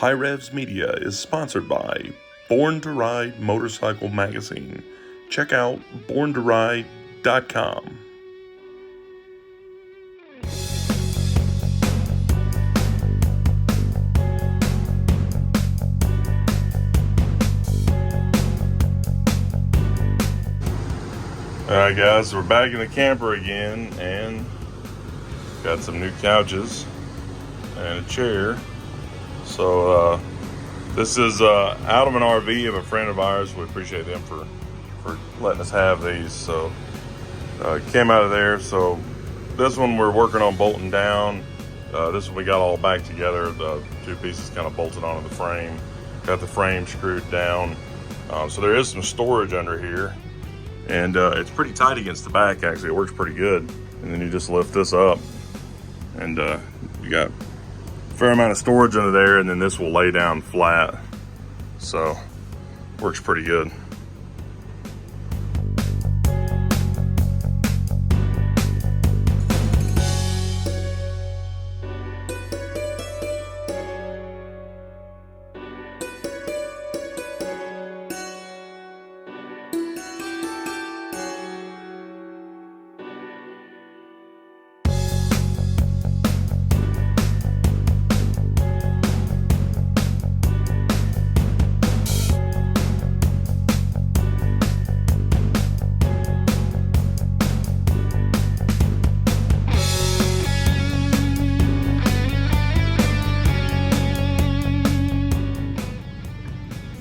HiRevz Media is sponsored by Born to Ride Motorcycle Magazine. Check out borntoride.com. Alright guys, we're back in the camper again and got some new couches and a chair. So this is out of an RV of a friend of ours. We appreciate them for letting us have these. So it came out of there. So this one we're working on bolting down. This one we got all back together. The two pieces kind of bolted onto the frame. Got the frame screwed down. So there is some storage under here. And it's pretty tight against the back, actually. It works pretty good. And then you just lift this up. And you got a fair amount of storage under there, and then this will lay down flat. So, works pretty good.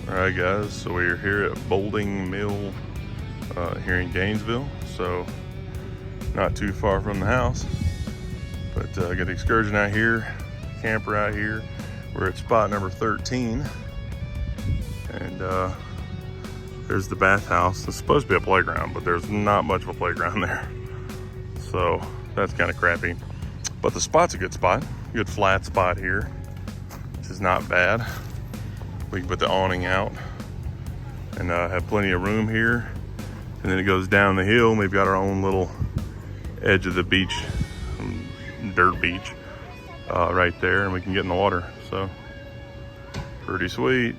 Alright guys, so we're here at Boulding Mill here in Gainesville, so not too far from the house. But got the excursion out here, camper out here. We're at spot number 13. And there's the bathhouse. It's supposed to be a playground, but there's not much of a playground there. So that's kind of crappy. But the spot's a good spot, good flat spot here, which is not bad. We can put the awning out and have plenty of room here. And then it goes down the hill and we've got our own little edge of the beach, dirt beach right there, and we can get in the water. So pretty sweet.